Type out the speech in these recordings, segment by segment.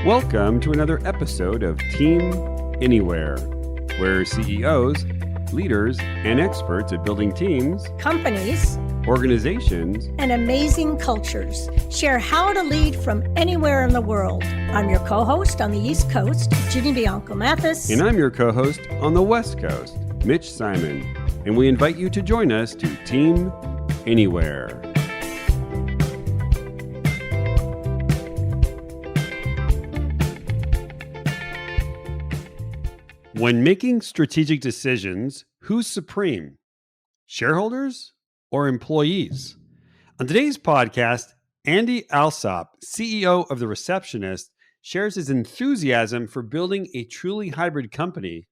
Welcome to another episode of Team Anywhere, where CEOs, leaders, and experts at building teams, companies, organizations, and amazing cultures share how to lead from anywhere in the world. I'm your co-host on the East Coast, Ginny Bianco Mathis. And I'm your co-host on the West Coast, Mitch Simon. And we invite you to join us to Team Anywhere. When making strategic decisions, who's supreme? Shareholders or employees? On today's podcast, Andy Alsop, CEO of The Receptionist, shares his enthusiasm for building a truly hybrid company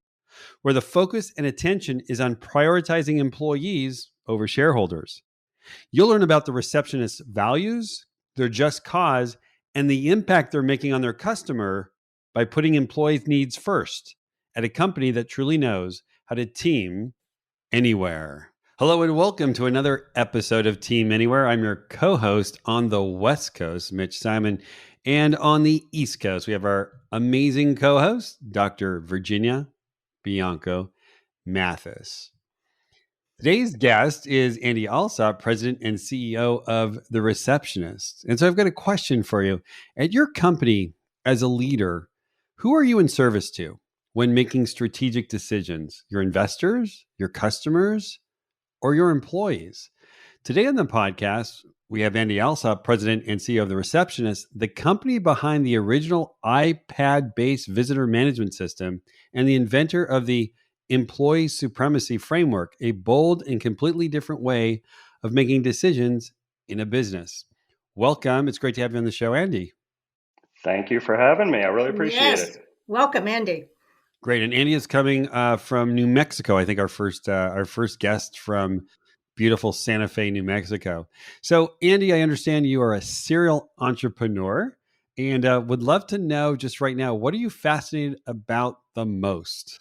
where the focus and attention is on prioritizing employees over shareholders. You'll learn about The Receptionist's values, their just cause, and the impact they're making on their customer by putting employees' needs first at a company that truly knows how to team anywhere. Hello and welcome to another episode of Team Anywhere. I'm your co-host on the West Coast, Mitch Simon, and on the East Coast, we have our amazing co-host, Dr. Virginia Bianco Mathis. Today's guest is Andy Alsop, President and CEO of The Receptionist. And so I've got a question for you. At your company, as a leader, who are you in service to when making strategic decisions? Your investors, your customers, or your employees? Today on the podcast, we have Andy Alsop, President and CEO of The Receptionist, the company behind the original iPad-based visitor management system and the inventor of the Employee Supremacy framework, a bold and completely different way of making decisions in a business. Welcome. It's great to have you on the show, Andy. Thank you for having me. I really appreciate it. Welcome, Andy. Great. And Andy is coming from New Mexico. I think our first guest from beautiful Santa Fe, New Mexico. So, Andy, I understand you are a serial entrepreneur and would love to know just right now, what are you fascinated about the most?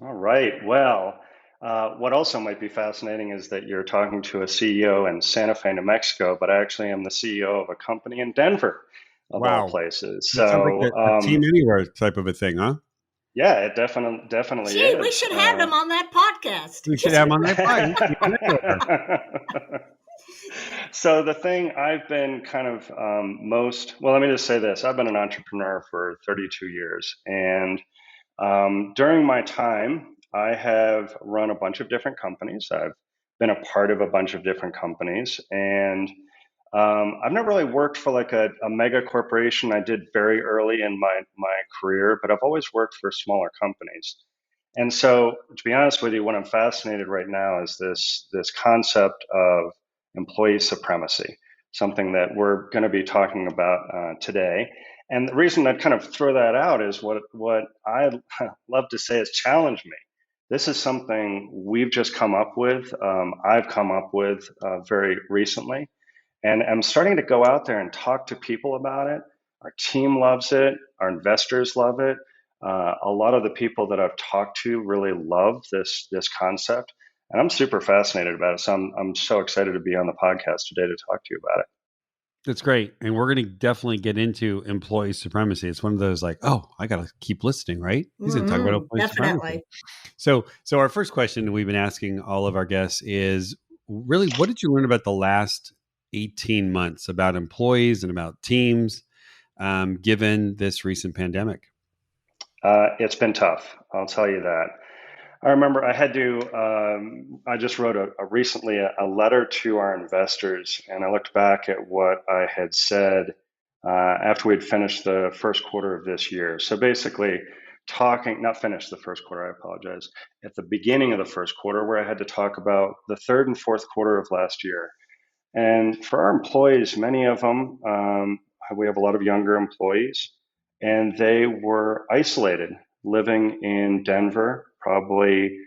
All right. Well, what also might be fascinating is that you're talking to a CEO in Santa Fe, New Mexico, but I actually am the CEO of a company in Denver, of all places. That sounds like a Team Anywhere type of a thing, huh? Yeah, it definitely Gee, is. we should have him on that podcast. We should have him on that podcast. So the thing I've been kind of let me just say this. I've been an entrepreneur for 32 years. And during my time, I have run a bunch of different companies. I've been a part of a bunch of different companies. And I've never really worked for like a mega corporation. I did very early in my career, but I've always worked for smaller companies. And so, to be honest with you, what I'm fascinated right now is this concept of employee supremacy, something that we're going to be talking about today. And the reason I kind of throw that out is what I love to say is challenge me. This is something we've just come up with. I've come up with very recently. And I'm starting to go out there and talk to people about it. Our team loves it. Our investors love it. A lot of the people that I've talked to really love this concept. And I'm super fascinated about it. So I'm so excited to be on the podcast today to talk to you about it. That's great. And we're going to definitely get into employee supremacy. It's one of those like, oh, I got to keep listening, right? He's going to talk about employee supremacy. So our first question we've been asking all of our guests is really, what did you learn about the last 18 months about employees and about teams, given this recent pandemic? It's been tough. I'll tell you that. I remember I had to, I just wrote recently a letter to our investors, and I looked back at what I had said after we'd finished the first quarter of this year. So basically not finished the first quarter, I apologize, at the beginning of the first quarter, where I had to talk about the third and fourth quarter of last year. And for our employees, many of them, we have a lot of younger employees, and they were isolated, living in Denver. Probably,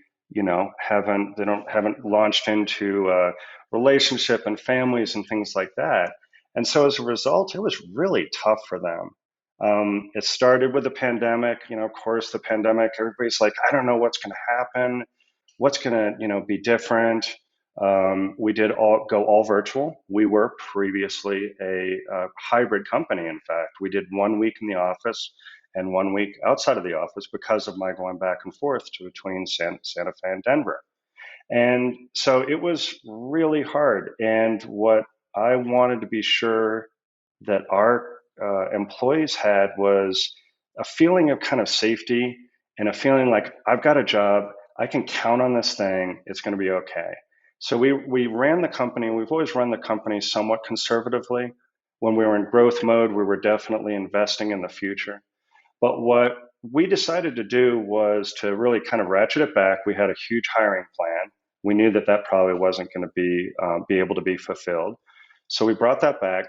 haven't launched into a relationship and families and things like that. And so as a result, it was really tough for them. It started with the pandemic. Of course, the pandemic. Everybody's like, I don't know what's going to happen. What's going to, be different. We did go all virtual. We were previously a hybrid company. In fact, we did 1 week in the office and 1 week outside of the office because of my going back and forth between Santa Fe and Denver. And so it was really hard. And what I wanted to be sure that our employees had was a feeling of kind of safety and a feeling like I've got a job, I can count on this thing, it's going to be okay. So we ran the company. We've always run the company somewhat conservatively. When we were in growth mode, we were definitely investing in the future. But what we decided to do was to really kind of ratchet it back. We had a huge hiring plan. We knew that that probably wasn't going to be able to be fulfilled. So we brought that back,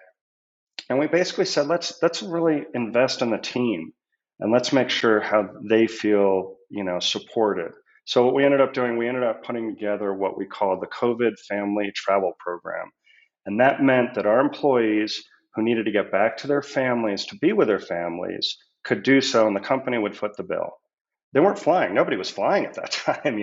and we basically said, let's really invest in the team, and let's make sure how they feel, supported. So what we ended up doing, we ended up putting together what we called the COVID Family Travel Program, and that meant that our employees who needed to get back to their families to be with their families could do so, and the company would foot the bill. They weren't flying. Nobody was flying at that time.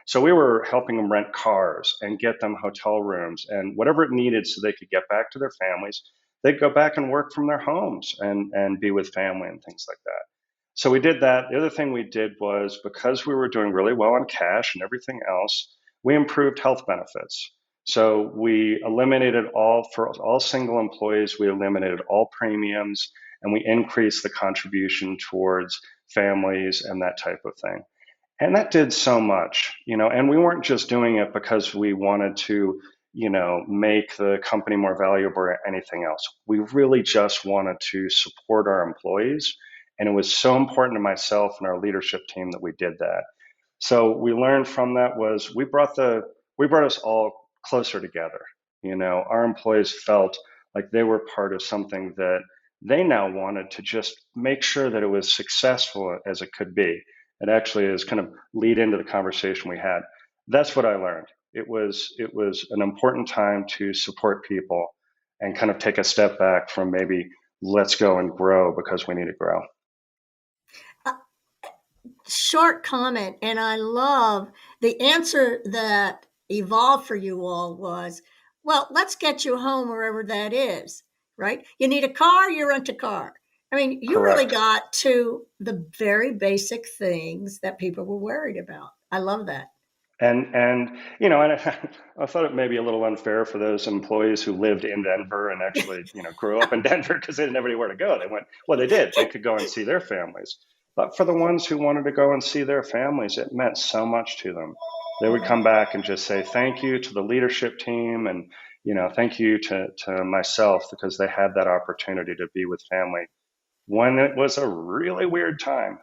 So we were helping them rent cars and get them hotel rooms and whatever it needed so they could get back to their families. They'd go back and work from their homes and be with family and things like that. So we did that. The other thing we did was, because we were doing really well on cash and everything else, we improved health benefits. So we eliminated for all single employees, we eliminated all premiums, and we increased the contribution towards families and that type of thing. And that did so much, and we weren't just doing it because we wanted to, make the company more valuable or anything else. We really just wanted to support our employees. And it was so important to myself and our leadership team that we did that. So we learned from that was we brought us all closer together. Our employees felt like they were part of something that they now wanted to just make sure that it was successful as it could be. It actually is kind of lead into the conversation we had. That's what I learned. It was an important time to support people and kind of take a step back from maybe let's go and grow because we need to grow. Short comment, and I love the answer that evolved for you all was, well, let's get you home wherever that is, right? You need a car, you rent a car. I mean, you Correct. really got to the very basic things that people were worried about. I love that. And I thought it may be a little unfair for those employees who lived in Denver and actually, grew up in Denver because they didn't have anywhere to go. They did. They could go and see their families. But for the ones who wanted to go and see their families, it meant so much to them. They would come back and just say thank you to the leadership team and, thank you to myself because they had that opportunity to be with family when it was a really weird time.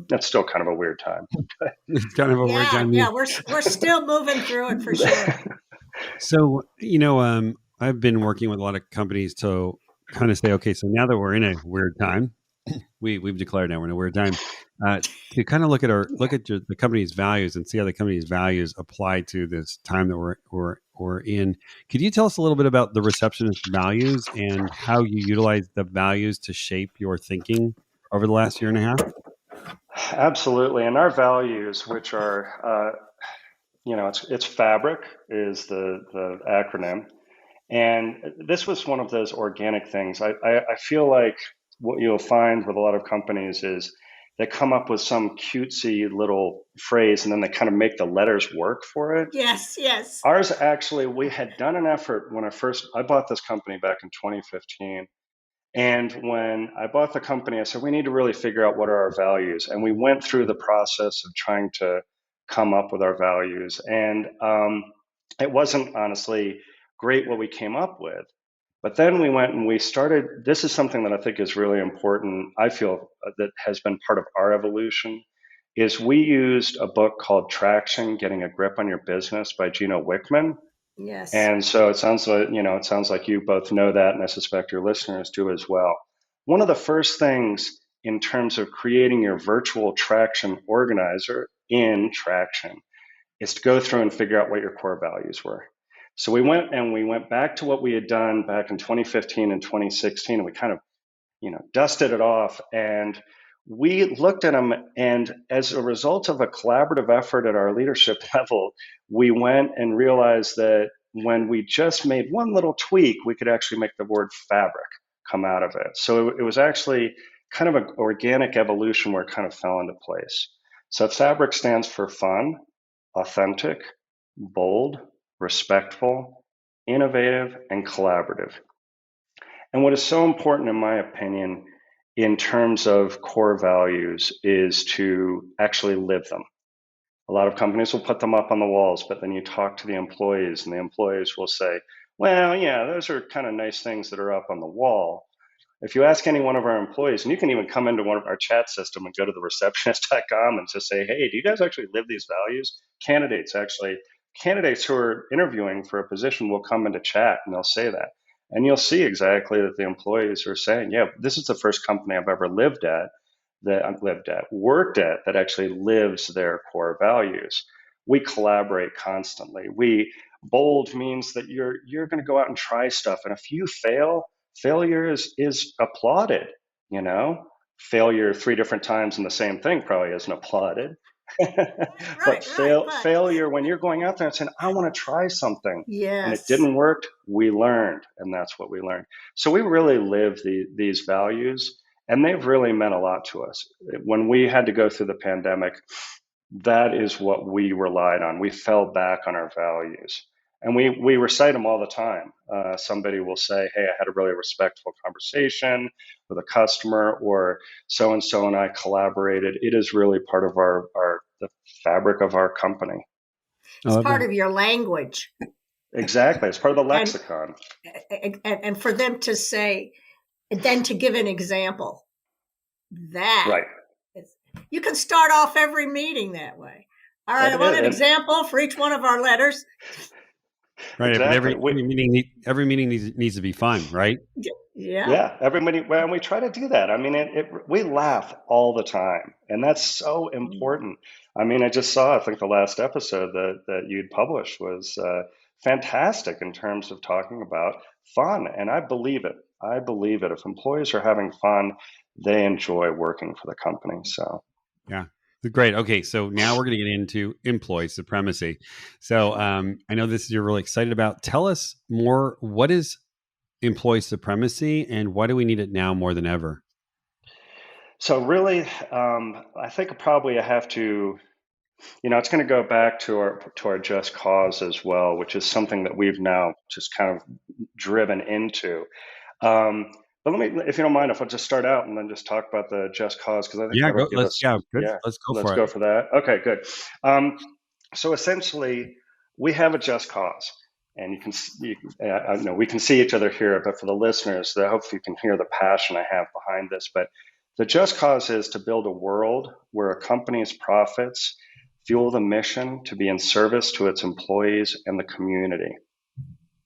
That's still kind of a weird time. It's kind of a weird time. Yeah, we're still moving through it for sure. So, I've been working with a lot of companies to kind of say, okay, so now that we're in a weird time, we've declared now we're in a weird time, to kind of look at the company's values and see how the company's values apply to this time that we're in. Could you tell us a little bit about the Receptionist values and how you utilize the values to shape your thinking over the last year and a half? Absolutely. And our values, which are, it's FABRIC is the acronym. And this was one of those organic things. I feel like what you'll find with a lot of companies is they come up with some cutesy little phrase and then they kind of make the letters work for it. Yes. Ours actually, we had done an effort when I bought this company back in 2015. And when I bought the company, I said, we need to really figure out what are our values. And we went through the process of trying to come up with our values. And it wasn't honestly great what we came up with. But then we went and we started, this is something that I think is really important, I feel that has been part of our evolution, is we used a book called Traction, Getting a Grip on Your Business by Gino Wickman. Yes. And so it sounds like you both know that, and I suspect your listeners do as well. One of the first things in terms of creating your virtual traction organizer in Traction is to go through and figure out what your core values were. So we went back to what we had done back in 2015 and 2016, and we kind of, dusted it off. And we looked at them, and as a result of a collaborative effort at our leadership level, we went and realized that when we just made one little tweak, we could actually make the word fabric come out of it. So it was actually kind of an organic evolution where it kind of fell into place. So fabric stands for fun, authentic, bold, respectful, innovative, and collaborative. And what is so important, in my opinion, in terms of core values is to actually live them. A lot of companies will put them up on the walls, but then you talk to the employees, and the employees will say, well, yeah, those are kind of nice things that are up on the wall. If you ask any one of our employees, and you can even come into one of our chat system and go to the receptionist.com and just say, hey, do you guys actually live these values? Candidates who are interviewing for a position will come into chat and they'll say that. And you'll see exactly that the employees are saying, yeah, this is the first company I've ever worked at that actually lives their core values. We collaborate constantly. Bold means that you're going to go out and try stuff, and if you failure is applauded. Failure 3 different times in the same thing probably isn't applauded. But Right. failure, when you're going out there and saying, I want to try something, and it Yes. didn't work, we learned, and that's what we learned. So we really live these values, and they've really meant a lot to us. When we had to go through the pandemic, that is what we relied on. We fell back on our values. And we recite them all the time. Somebody will say, hey, I had a really respectful conversation with a customer, or so and I collaborated. It is really part of the fabric of our company. It's part of your language. Exactly. It's part of the lexicon. And for them to say, and then to give an example, that right. You can start off every meeting that way. All right, I want an example for each one of our letters. Right, exactly. But every meeting needs to be fun, right? Yeah. Every meeting, and we try to do that. I mean, we laugh all the time, and that's so important. I mean, I just saw, I think the last episode that you'd published was fantastic in terms of talking about fun, and I believe it. If employees are having fun, they enjoy working for the company. So yeah. Great. Okay, so now we're going to get into employee supremacy. So I know this you're really excited about. Tell us more. What is employee supremacy, and why do we need it now more than ever? So really, I think probably I have to. It's going to go back to our just cause as well, which is something that we've now just kind of driven into. But let me, if you don't mind, if I'll just start out and then just talk about the just cause, because I think that'll give us. Let's go for that. Okay, good. So essentially, we have a just cause, and we can see each other here, but for the listeners, hopefully you can hear the passion I have behind this. But the just cause is to build a world where a company's profits fuel the mission to be in service to its employees and the community.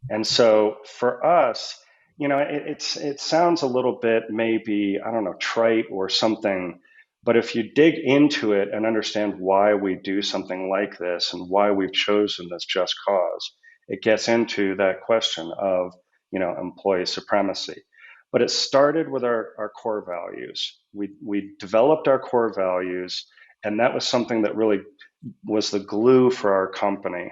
And so for us, it sounds a little bit maybe, I don't know, trite or something, but if you dig into it and understand why we do something like this and why we've chosen this just cause, it gets into that question of, employee supremacy. But it started with our core values. We developed our core values, and that was something that really was the glue for our company.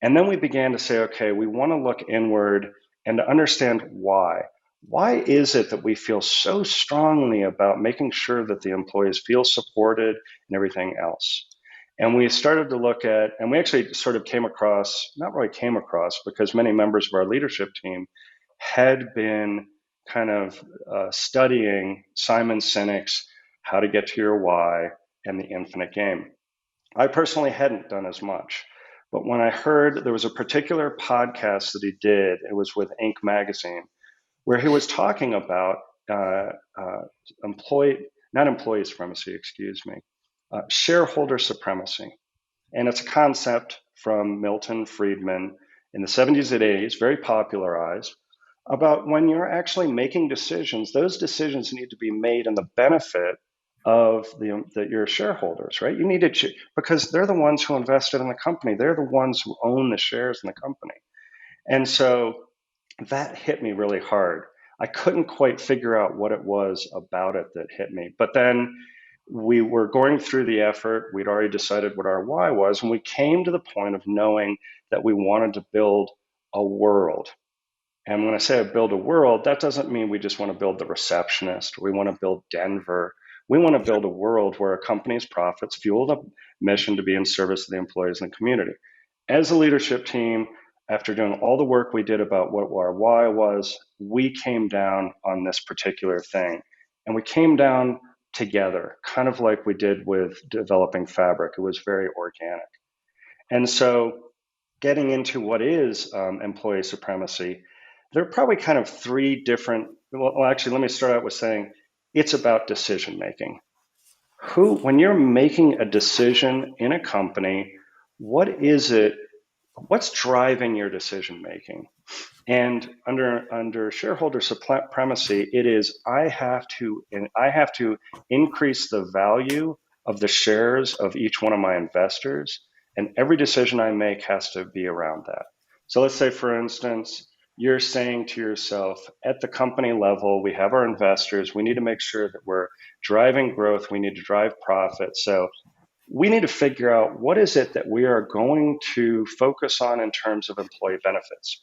And then we began to say, okay, we want to look inward and to understand why. Why is it that we feel so strongly about making sure that the employees feel supported and everything else? And we started to look at, and we actually sort of not really came across, because many members of our leadership team had been kind of studying Simon Sinek's How to Get to Your Why and The Infinite Game. I personally hadn't done as much. But when I heard there was a particular podcast that he did, it was with Inc. magazine, where he was talking about shareholder supremacy. And it's a concept from Milton Friedman in the 70s and 80s, very popularized, about when you're actually making decisions, those decisions need to be made in the benefit of your shareholders, right? You need to, because they're the ones who invested in the company. They're the ones who own the shares in the company. And so that hit me really hard. I couldn't quite figure out what it was about it that hit me. But then we were going through the effort. We'd already decided what our why was, and we came to the point of knowing that we wanted to build a world. And when I say build a world, that doesn't mean we just want to build the Receptionist. We want to build Denver. We want to build a world where a company's profits fuel the mission to be in service of the employees and the community. As a leadership team, after doing all the work we did about what our why was, we came down on this particular thing. And we came down together, kind of like we did with developing Fabric. It was very organic. And so, getting into what is employee supremacy, there are probably kind of three different. Well, actually, let me start out with saying it's about decision making. When you're making a decision in a company, what is it? What's driving your decision making? And under shareholder supremacy, it is I have to increase the value of the shares of each one of my investors, and every decision I make has to be around that. So let's say, for instance, you're saying to yourself, at the company level, we have our investors. We need to make sure that we're driving growth. We need to drive profit. So we need to figure out what is it that we are going to focus on in terms of employee benefits.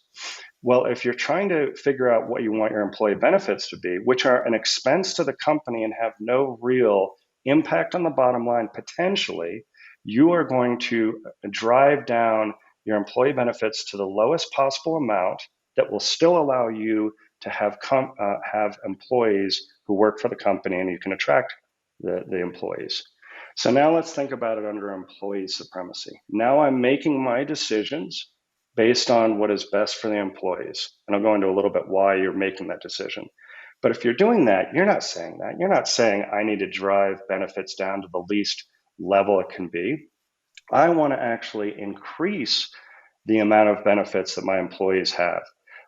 Well, if you're trying to figure out what you want your employee benefits to be, which are an expense to the company and have no real impact on the bottom line, potentially, you are going to drive down your employee benefits to the lowest possible amount that will still allow you to have employees who work for the company, and you can attract the employees. So now let's think about it under employee supremacy. Now I'm making my decisions based on what is best for the employees. And I'll go into a little bit why you're making that decision. But if you're doing that, you're not saying that. You're not saying I need to drive benefits down to the least level it can be. I want to actually increase the amount of benefits that my employees have.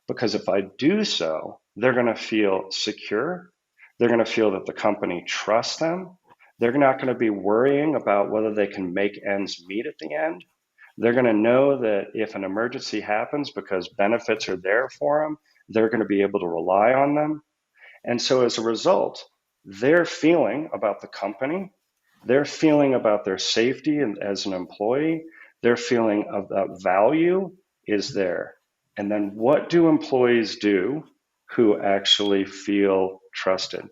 Because if I do so, they're going to feel secure. They're going to feel that the company trusts them. They're not going to be worrying about whether they can make ends meet at the end. They're going to know that if an emergency happens, because benefits are there for them, they're going to be able to rely on them. And so as a result, their feeling about the company, their feeling about their safety and as an employee, their feeling of that value is there. And then what do employees do who actually feel trusted?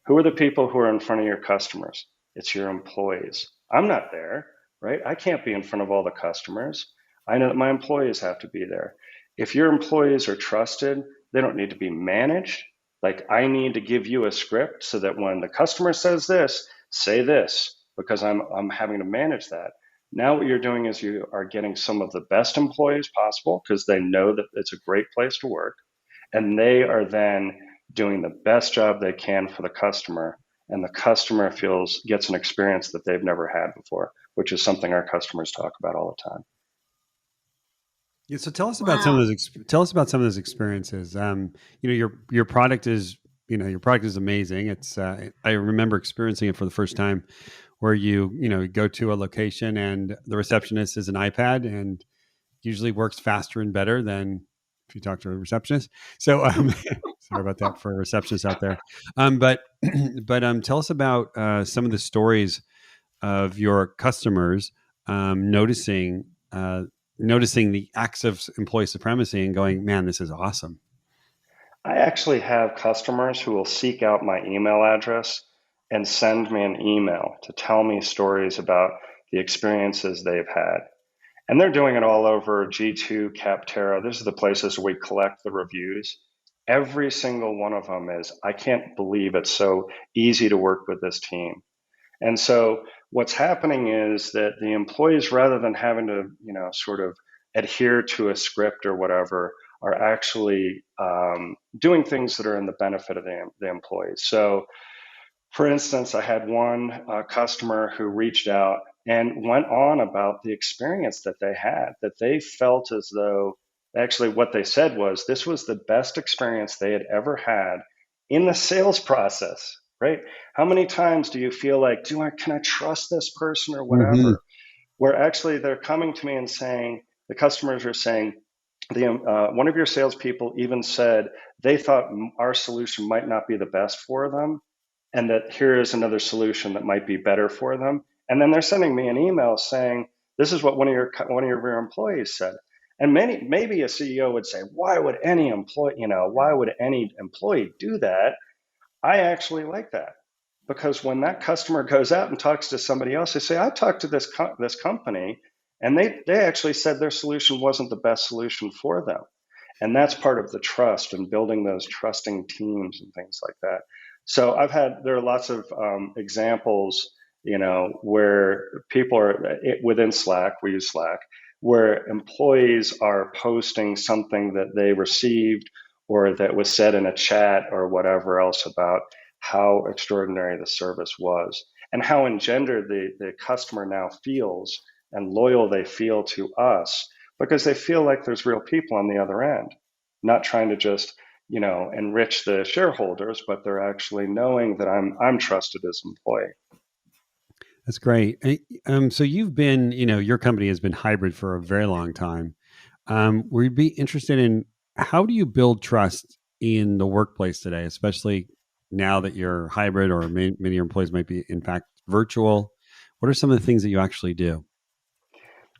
Who are the people who are in front of your customers? It's your employees. I'm not there, right? I can't be in front of all the customers. I know that my employees have to be there. If your employees are trusted, they don't need to be managed. Like, I need to give you a script so that when the customer says this, say this, because I'm having to manage that. Now what you're doing is you are getting some of the best employees possible because they know that it's a great place to work. And they are then doing the best job they can for the customer, and the customer gets an experience that they've never had before, which is something our customers talk about all the time. Yeah, so tell us about some of those experiences. Your product is amazing. It's I remember experiencing it for the first time, where you go to a location and the receptionist is an iPad and usually works faster and better than if you talk to a receptionist. So sorry about that for receptionists out there. But tell us about some of the stories of your customers noticing the acts of employee supremacy and going, man, this is awesome. I actually have customers who will seek out my email address and send me an email to tell me stories about the experiences they've had. And they're doing it all over G2, Capterra. These are the places where we collect the reviews. Every single one of them is, I can't believe it's so easy to work with this team. And so what's happening is that the employees, rather than having to, sort of adhere to a script or whatever, are actually doing things that are in the benefit of the employees. So, for instance, I had one customer who reached out and went on about the experience that they had, that they felt as though, actually what they said was, this was the best experience they had ever had in the sales process, right? How many times do you feel like, can I trust this person or whatever? Mm-hmm. Where actually they're coming to me and saying, the customers are saying, one of your salespeople even said they thought our solution might not be the best for them, and that here is another solution that might be better for them. And then they're sending me an email saying, this is what one of your employees said. And maybe a CEO would say, why would any employee do that? I actually like that, because when that customer goes out and talks to somebody else, they say, I talked to this company, and they actually said their solution wasn't the best solution for them. And that's part of the trust and building those trusting teams and things like that. So there are lots of examples, where people are within Slack, we use Slack, where employees are posting something that they received or that was said in a chat or whatever else about how extraordinary the service was and how engendered the customer now feels and loyal they feel to us, because they feel like there's real people on the other end, not trying to just enrich the shareholders, but they're actually knowing that I'm trusted as an employee. That's great. So you've been, your company has been hybrid for a very long time. We'd be interested in, how do you build trust in the workplace today, especially now that you're hybrid, or many of your employees might be, in fact, virtual? What are some of the things that you actually do?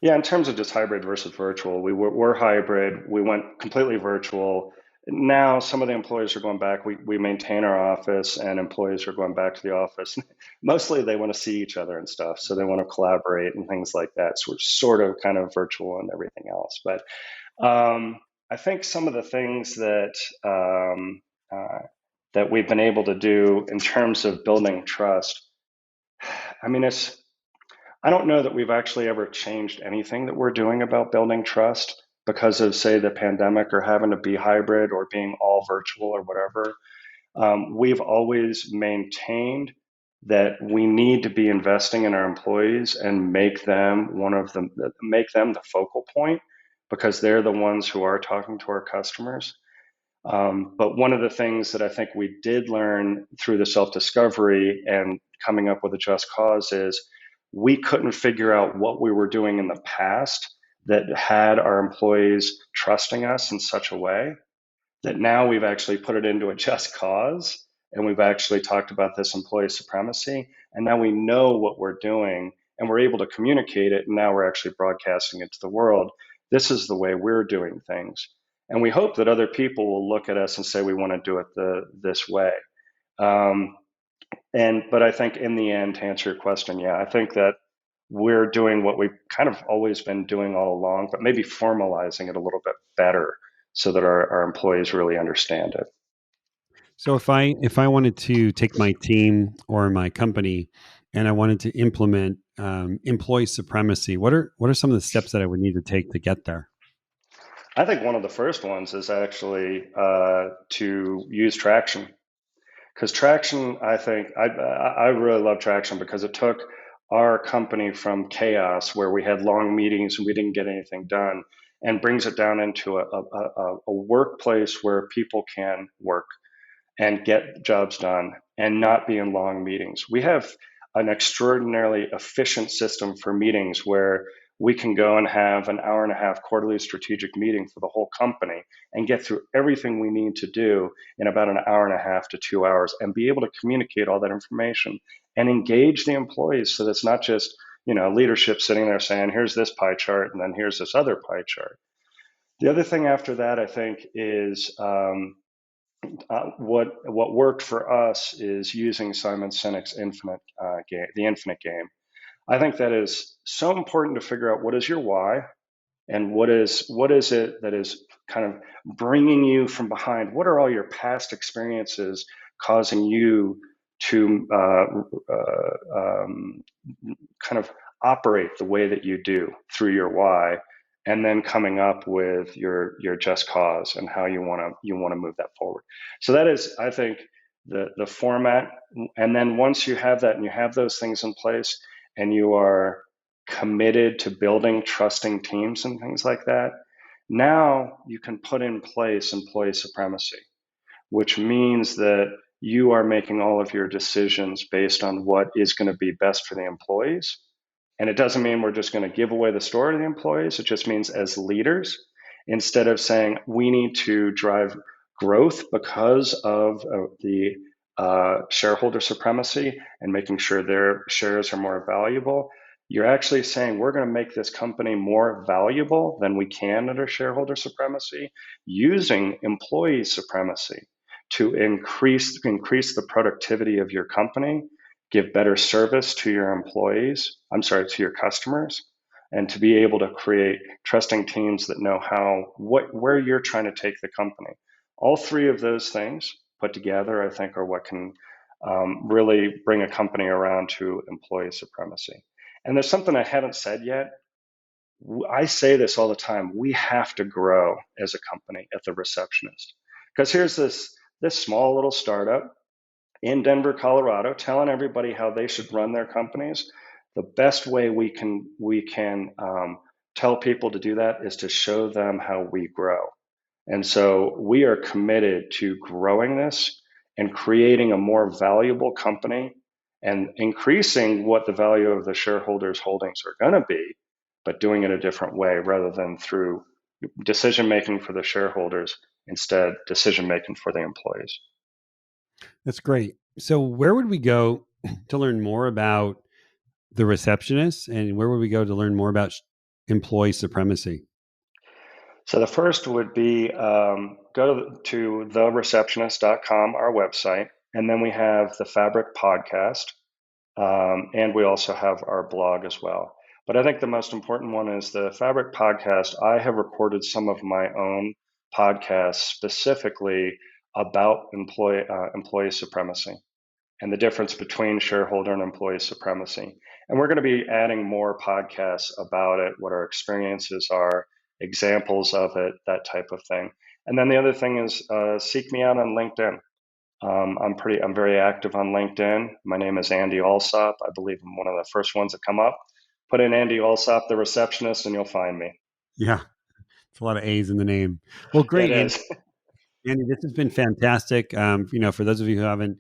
Yeah, in terms of just hybrid versus virtual, we're hybrid. We went completely virtual. Now some of the employees are going back. We maintain our office, and employees are going back to the office. Mostly they want to see each other and stuff, so they want to collaborate and things like that. So we're sort of kind of virtual and everything else. But I think some of the things that we've been able to do in terms of building trust, I mean, I don't know that we've actually ever changed anything that we're doing about building trust because of, say, the pandemic or having to be hybrid or being all virtual or whatever. We've always maintained that we need to be investing in our employees and make them the focal point, because they're the ones who are talking to our customers. But one of the things that I think we did learn through the self-discovery and coming up with a just cause is we couldn't figure out what we were doing in the past that had our employees trusting us in such a way that now we've actually put it into a just cause, and we've actually talked about this employee supremacy, and now we know what we're doing and we're able to communicate it, and now we're actually broadcasting it to the world. This is the way we're doing things, and we hope that other people will look at us and say we want to do it this way. But I think in the end, to answer your question, yeah, I think that we're doing what we've kind of always been doing all along, but maybe formalizing it a little bit better so that our employees really understand it. So if I wanted to take my team or my company and I wanted to implement employee supremacy, what are some of the steps that I would need to take to get there? I think one of the first ones is actually to use Traction. Because Traction, I think, I really love Traction because it took our company from chaos where we had long meetings and we didn't get anything done, and brings it down into a workplace where people can work and get jobs done and not be in long meetings. We have an extraordinarily efficient system for meetings where we can go and have an hour and a half quarterly strategic meeting for the whole company and get through everything we need to do in about an hour and a half to 2 hours, and be able to communicate all that information and engage the employees, so that's not just leadership sitting there saying, here's this pie chart and then here's this other pie chart. The other thing after that, I think, is what worked for us is using Simon Sinek's infinite game, the infinite game. I think that is so important to figure out what is your why, and what is it that is kind of bringing you from behind. What are all your past experiences causing you to kind of operate the way that you do through your why, and then coming up with your just cause and how you want to move that forward. So that is, I think, the format. And then once you have that and you have those things in place and you are committed to building trusting teams and things like that, now you can put in place employee supremacy, which means that you are making all of your decisions based on what is going to be best for the employees. And it doesn't mean we're just going to give away the store to the employees. It just means, as leaders, instead of saying we need to drive growth because of the shareholder supremacy and making sure their shares are more valuable, you're actually saying we're going to make this company more valuable than we can under shareholder supremacy using employee supremacy to increase the productivity of your company, give better service to your employees, to your customers, and to be able to create trusting teams that know where you're trying to take the company. All three of those things put together, I think, are what can really bring a company around to employee supremacy. And there's something I haven't said yet. I say this all the time. We have to grow as a company at The Receptionist. Because here's this small little startup in Denver, Colorado, telling everybody how they should run their companies. The best way we can tell people to do that is to show them how we grow. And so we are committed to growing this and creating a more valuable company and increasing what the value of the shareholders' holdings are going to be, but doing it a different way rather than through decision making for the shareholders, instead decision making for the employees. That's great. So where would we go to learn more about The Receptionist, and where would we go to learn more about employee supremacy? So the first would be go to thereceptionist.com, our website, and then we have the Fabric podcast, and we also have our blog as well. But I think the most important one is the Fabric podcast. I have recorded some of my own podcasts specifically about employee supremacy and the difference between shareholder and employee supremacy. And we're going to be adding more podcasts about it, what our experiences are, examples of it, that type of thing. And then the other thing is seek me out on LinkedIn. I'm very active on LinkedIn. My name is Andy Alsop. I believe I'm one of the first ones that come up. Put in Andy Alsop, The Receptionist, and you'll find me. Yeah, it's a lot of A's in the name. Well, great, It is. Andy, this has been fantastic. For those of you who haven't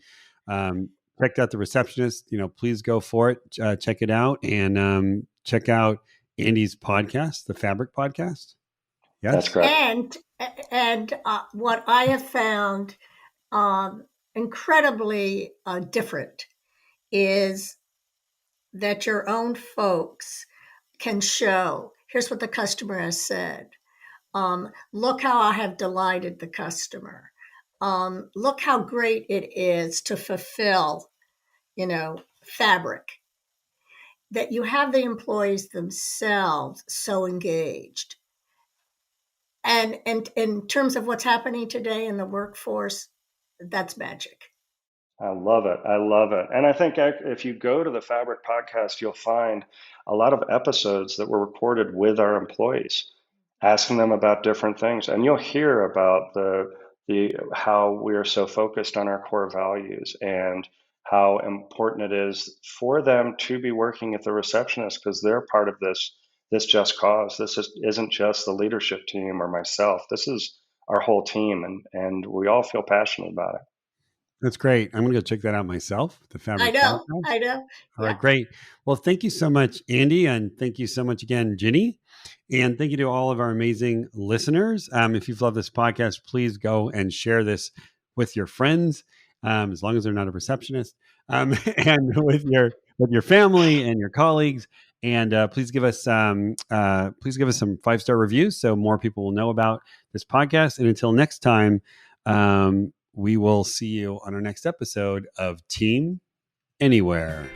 checked out The Receptionist, please go for it. Check it out, and check out Andy's podcast, the Fabric Podcast. Yes, That's correct. And what I have found incredibly different is that your own folks can show, here's what the customer has said. Look how I have delighted the customer. Look how great it is to fulfill, Fabric. That you have the employees themselves so engaged. And in terms of what's happening today in the workforce, that's magic. I love it. I love it. And I think if you go to the Fabric podcast, you'll find a lot of episodes that were recorded with our employees, asking them about different things. And you'll hear about the how we are so focused on our core values and how important it is for them to be working at The Receptionist, because they're part of this just cause. This isn't just the leadership team or myself. This is our whole team, and we all feel passionate about it. that's great. I'm going to go check that out myself, the Fabric Podcast. I know. All right, great. Well, thank you so much, Andy, and thank you so much again, Ginny. And thank you to all of our amazing listeners. If you've loved this podcast, please go and share this with your friends, as long as they're not a receptionist, and with your family and your colleagues. And please give us some 5-star reviews so more people will know about this podcast. And until next time, we will see you on our next episode of Team Anywhere.